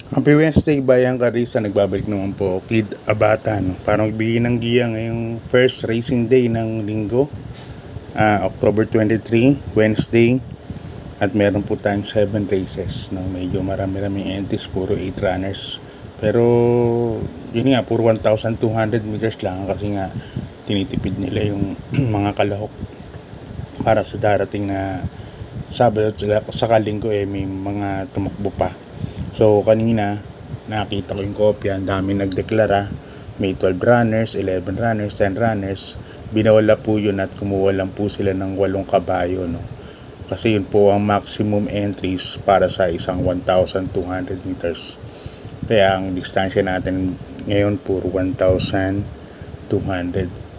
Happy Wednesday, Bayang Karisa. Nagbabalik naman po, Kid Abata. No? Parang bigyan ng giya ngayong first racing day ng linggo, October 23, Wednesday. At meron po tayong 7 races. No? Medyo marami-raming entries, puro 8 runners. Pero yun nga, puro 1,200 meters lang kasi nga tinitipid nila yung mga kalahok para sa darating na Sabado at saka Linggo may mga tumakbo pa. So kanina nakita ko yung kopya, ang dami nagdeklara, may 12 runners, 11 runners, 10 runners. Binawala po yun at kumuha lang po sila ng 8 kabayo, no? Kasi yun po ang maximum entries para sa isang 1,200 meters. Kaya ang distansya natin ngayon puro 1,200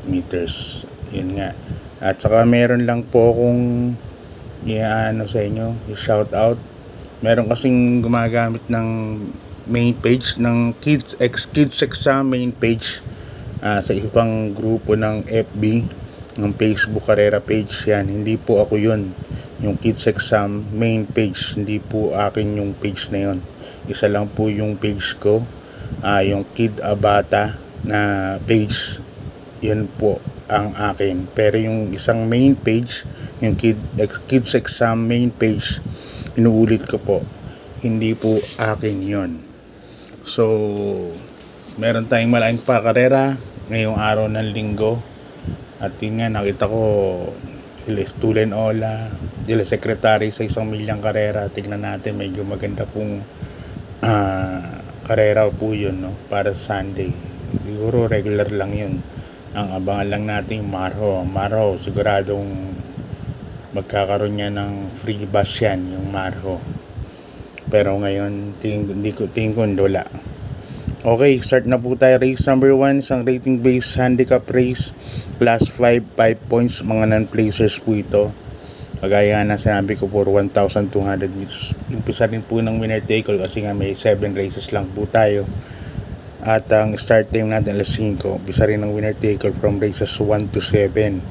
meters. Yun nga. At saka meron lang po akong sa inyo, shout out. Meron kasing gumagamit ng main page ng Kids Exam main page sa ibang grupo ng FB, ng Facebook Carrera page. Yan, hindi po ako yun. Yung Kids Exam main page, hindi po akin yung page na yun. Isa lang po yung page ko, yung Kid Abata na page. Yun po ang akin. Pero yung isang main page, yung Kids Exam main page, inuulit ko po, hindi po akin yon. So meron tayong malaking pakarera ngayong araw ng linggo. At yun nga, nakita ko sila Stulen Ola, sila Secretary sa 1 milyang karera. Tignan natin, medyo maganda pong karera po yun, no? Para Sunday. Siguro regular lang yun. Ang abangan lang natin yung Marho, siguradong magkakaroon niya ng free bus yan, yung Marho. Pero ngayon tingin ko wala. Okay, start na po tayo. Race number 1, isang rating based handicap race, class 5 points, mga non-placers po ito. Kagaya na sinabi ko, po 1,200 meters. Umpisa rin po ng winner take all kasi nga may 7 races lang po tayo. At ang start time natin alas 5. Umpisa rin ng winner take all from races 1 to 7.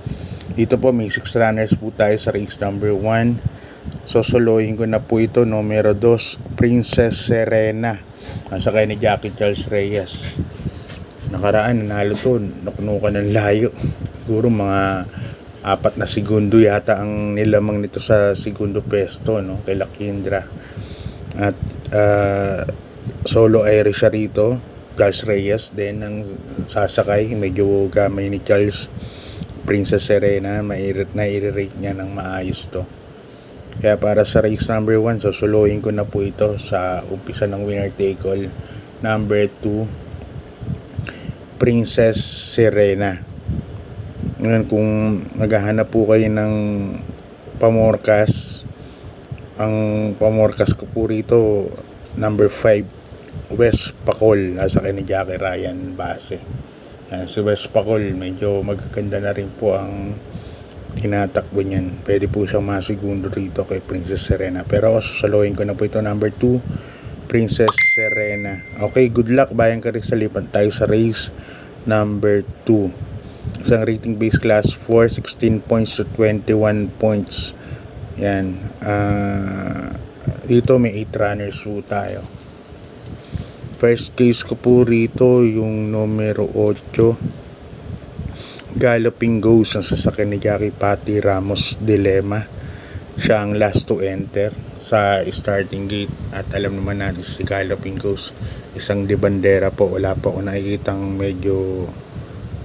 Dito po may 6 runners po tayo sa race number 1. Sosolohin ko na po ito, numero 2, Princess Serena. Nasa kaya ni Jackie Charles Reyes. Nakaraan, nanalo to, nakunukan ng layo. Siguro mga 4 na segundo yata ang nilamang nito sa segundo pesto, no? Kay Lakindra. At solo Irish siya rito, Charles Reyes din ang sasakay. Medyo gamay ni Charles. Princess Serena, nai-rate niya ng maayos to. Kaya para sa race number 1, susuluhin ko na po ito sa umpisa ng winner take all. Number 2, Princess Serena. Ngayon, kung naghahanap po kayo ng pamorkas, ang pamorkas ko po rito, number 5, West Pacol, nasa kay ni Jackie Ryan base. Si West Pacol, medyo magaganda na rin po ang tinatakbo niyan. Pwede po siyang masigundo rito kay Princess Serena. Pero susaluhin ko na po ito, number 2, Princess Serena. Okay, good luck, Bayang Karisa. Lipat tayo sa race number 2. Isang rating base class 4, 16 points to 21 points. Yan. Dito may 8 runners po tayo. First case ko po rito yung numero 8, Galloping Ghost, ang sasakyan ni Jackie Patty Ramos Dilema. Siya ang last to enter sa starting gate. At alam naman natin si Galloping Ghost, isang de bandera po. Wala pa ako nakikitang medyo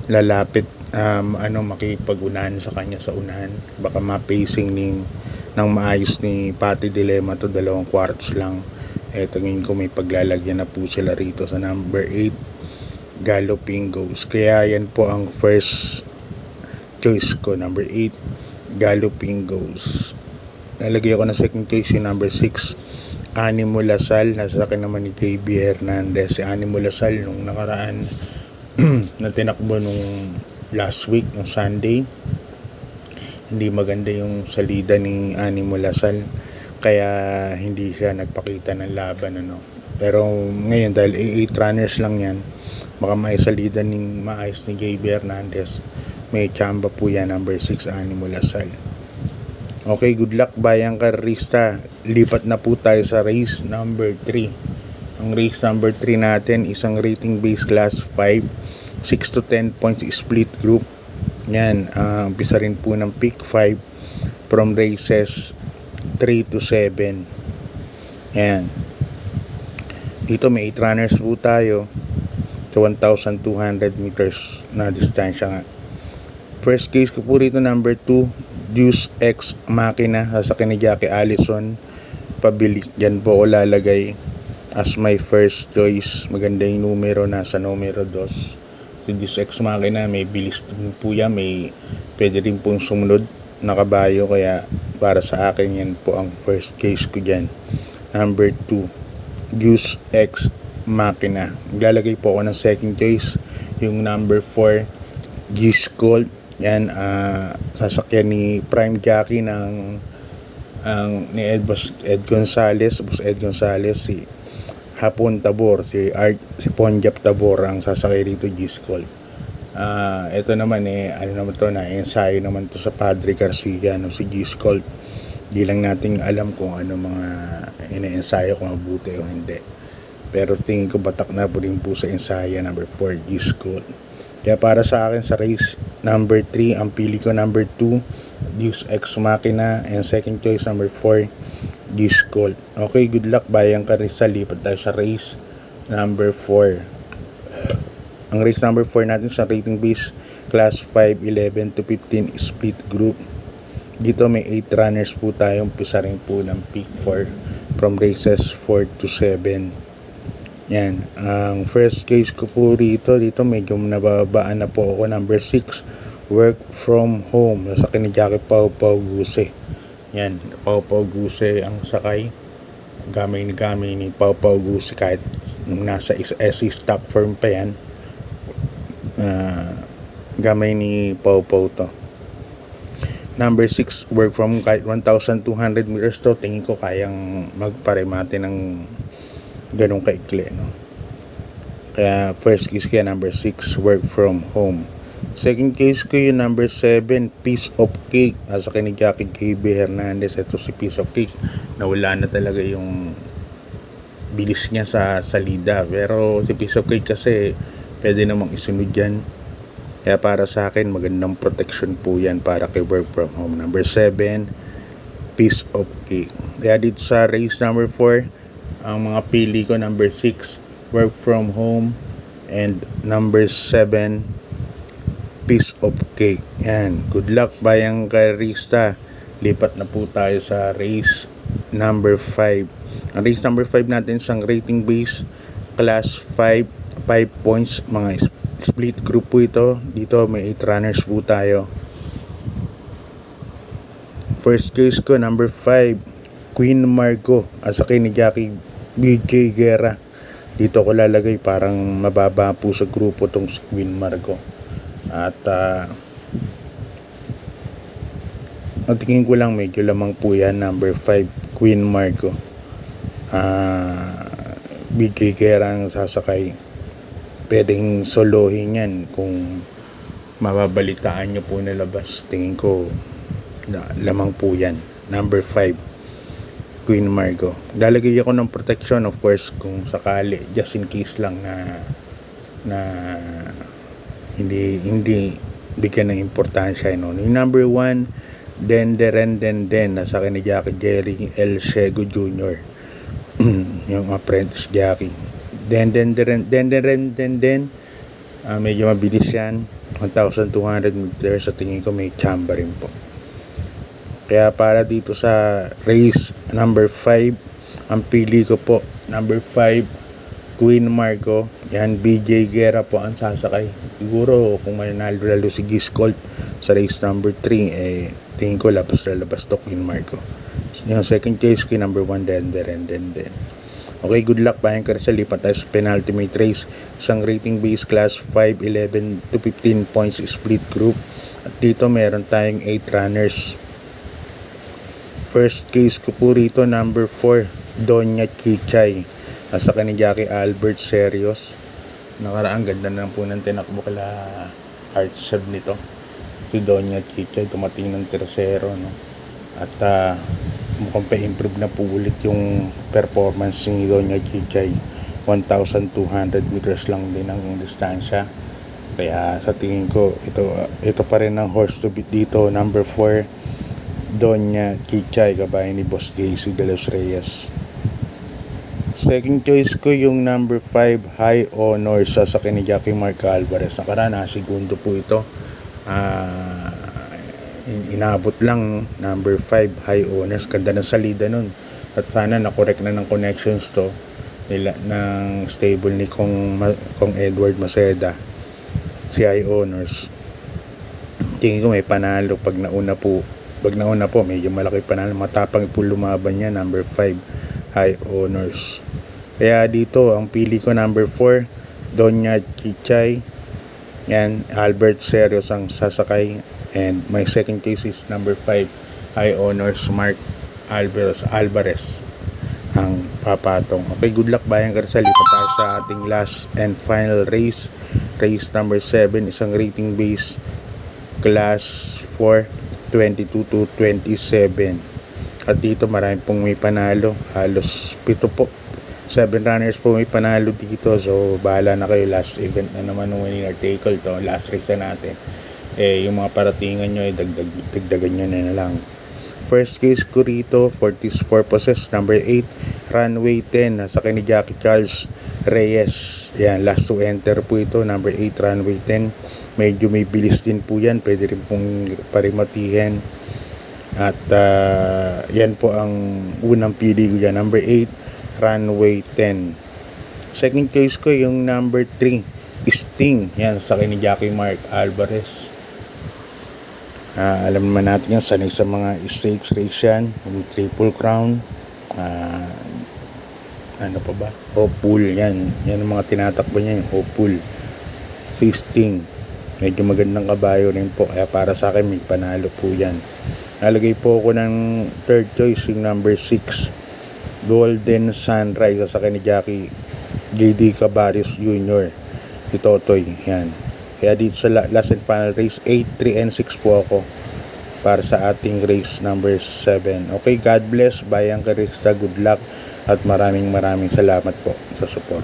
lalapit makipag-unahan sa kanya sa unahan. Baka ma-pacing ng maayos ni Patty Dilema to, 2 quarts lang. Tingin ko may paglalagyan na po sila rito sa number 8, Galloping Ghost. Kaya yan po ang first choice ko, number 8, Galloping Ghost. Nalagay ako na second choice yung number 6, Animo Lasal. Nasa akin naman ni KB Hernandez. Si Animo Lasal nung nakaraan na tinakbo nung last week, nung Sunday, hindi maganda yung salida ni Animo Lasal. Kaya hindi siya nagpakita ng laban, Pero ngayon, dahil 8 runners lang yan, baka maisalidan ng maayos ni JB Hernandez. May chamba po yan, number 6, Animo Lasal. Okay, good luck, Bayang Karista. Lipat na po tayo sa race number 3. Ang race number 3 natin, isang rating base class 5, 6 to 10 points split group. Yan, umpisa rin po ng pick 5 from races 3 to 7. Yan. Dito may 8 runners po tayo to 1,200 meters na distansya nga. First case ko po rito number 2, Deuce X Makina, sasakyan ni Jackie Allison Pabili. Yan po ako lalagay as my first choice. Maganda yung numero, nasa numero 2. Si Deuce X Makina, may bilis din po yan, may pwede rin pong sumunod na kabayo, kaya para sa akin yan po ang first case ko dyan. Number 2, Deuce X Makina. Maglalagay po ako ng second choice, yung number 4, G-Skull. Yan, sasakyan ni Prime Jockey ng ni Ed Gonzales, si Hapon Tabor, si Ponjap Tabor ang sasakay rito, G-Skull. Ito naman ano naman to, na ensayo naman to sa Padre Garcia, no, si G-Skull. Di lang natin alam kung ano mga ina-ensayo, kung mabuti o hindi. Pero tingin ko batak na po rin po sa ensayo number 4, G-Skull. Kaya para sa akin sa race number 3, ang pili ko number 2, Deuce X Makina, and second choice number 4, G-Skull. Okay, good luck Bayang Karizal. Lipat tayo sa race number 4. Ang race number 4 natin sa rating base class 5, 11 to 15 split group. Dito may 8 runners po tayo. Umpisa rin po ng pick 4 from races 4 to 7. Yan, ang first case ko po dito medyo nababaan na po ako. Number 6, Work From Home, sa ni Jackie Pau Guse. Yan, Pau Guse ang sakay. Gamay ni Pau Guse, kahit nasa SC stock firm pa yan. Gamay ni Pau to. Number 6, Work From Home, kahit 1,200 meters to, tingin ko kayang magparemate ng ganong kaikli, no? Kaya first case ko yan, number 6, Work From Home. Second case ko yung number 7, Piece of Cake, sa ni Jackie KB Hernandez. Ito si Piece of Cake, nawala na talaga yung bilis niya sa salida, pero si Piece of Cake kasi pwede namang isunod yan. Kaya para sa akin, magandang protection po yan para kay Work From Home. Number 7, Piece of Cake. Kaya dito sa race number 4, ang mga pili ko, number 6, Work From Home, and number 7, Piece of Cake. Yan, good luck Bayang Karista. Lipat na po tayo sa race number 5. Ang race number 5 natin, isang rating base class 5, 5 points, mga split group po ito. Dito may 8 runners po tayo. First case ko, number 5, Queen Margot, asakay ni Jackie BJ Guerra. Dito ko lalagay, parang mababa po sa grupo tong si Queen Margot. At ang tingin ko lang medyo lamang po yan, number 5, Queen Margot. BJ Guerra ang sasakay. Pwedeng solohin yan kung mababalitaan nyo po nalabas. Tingin ko lamang po yan, number 5, Queen Margot. Lalagay ako ng protection, of course, kung sakali, just in case lang na hindi bigyan ng importansya, no? Yung number 1, Den, nasa akin ni Jackie Jerry L. Shego Jr. Yung apprentice Jackie. Den, medyo mabilis yan, 1,200 meters. Sa tingin ko may chamba rin po. Kaya para dito sa race number 5, ang pili ko po, number 5, Queen Margot. Yan, BJ Guerra po ang sasakay. Siguro kung manalo si G-Skull sa race number 3, tingin ko labas to Queen Margot. So, yung second case ko, number 1, Den. Okay, good luck Bayang Karizal. Lipat tayo sa penultimate race, isang rating base class 5, 11 to 15 points split group. At dito meron tayong 8 runners. First case ko po rito, number 4, Doña Chichay, nasa ni Jackie Albert Serios. Nakaraang ganda na po ng tinakbo kala Art Seb nito, si Doña Chichay, tumating ng tercero, no? At mukhang pa-improve na po ulit yung performance ni Doña Chichay. 1,200 meters lang din ang distansya. Kaya sa tingin ko, ito pa rin ang horse to beat dito. Number 4, Doña Kichay, kabayan ni Boss Gacy de los Reyes. Second choice ko yung number 5, High Honor, sa ni Jockey Mark Alvarez. Nakaraan, segundo po ito. Inabot lang number 5, High Honors. Ganda ng salida nun. At sana nakorek na ng connections to nila ng stable ni Kong Edward Maceda, si High Honors. Tingin ko may panalo pag nauna po, medyo malaki panalo. Matapang po lumaban niya, number 5, High Honors. Kaya dito ang pili ko number 4, Doña Kichay. Yan, Albert Serios ang sasakay. And my second case is number 5, High Honors, Mark Alvarez ang papatong. Okay, good luck Bayang Karsal. Lipat tayo sa ating last and final race. Race number 7, isang rating base class 4, 22 to 27. At dito marami pong may panalo. Halos 7 runners po may panalo dito. So bahala na kayo. Last event na naman ng winner take all to. Last race na natin. Yung mga paratingan nyo, dagdagan nyo na lang. First case ko rito for this purposes, number 8, Runway 10, sa ni Jackie Charles Reyes. Yan, last to enter po ito, number 8, Runway 10. Medyo may bilis din po yan, pwede rin pong parimatihin. At yan po ang unang pili ko dyan, number 8, Runway 10. Second case ko yung number 3, Sting. Yan, sa ni Jockey Mark Alvarez. Alam naman natin yan, sanay sa mga stakes race yan, yung Triple Crown, ano pa ba, Hopeful, yan ang mga tinatakbo niya, yung Hopeful. Si Sting, medyo magandang kabayo rin po, kaya para sa akin may panalo po yan. Nalagay po ako ng third choice, yung number 6, Golden Sunrise, sa ni Jackie J.D. Cabarrios Jr. Itotoy, yan. Kaya dito sa last and final race, 8, 3, and 6 po ako para sa ating race number 7. Okay, God bless, Bayang Karista, good luck, at maraming salamat po sa support.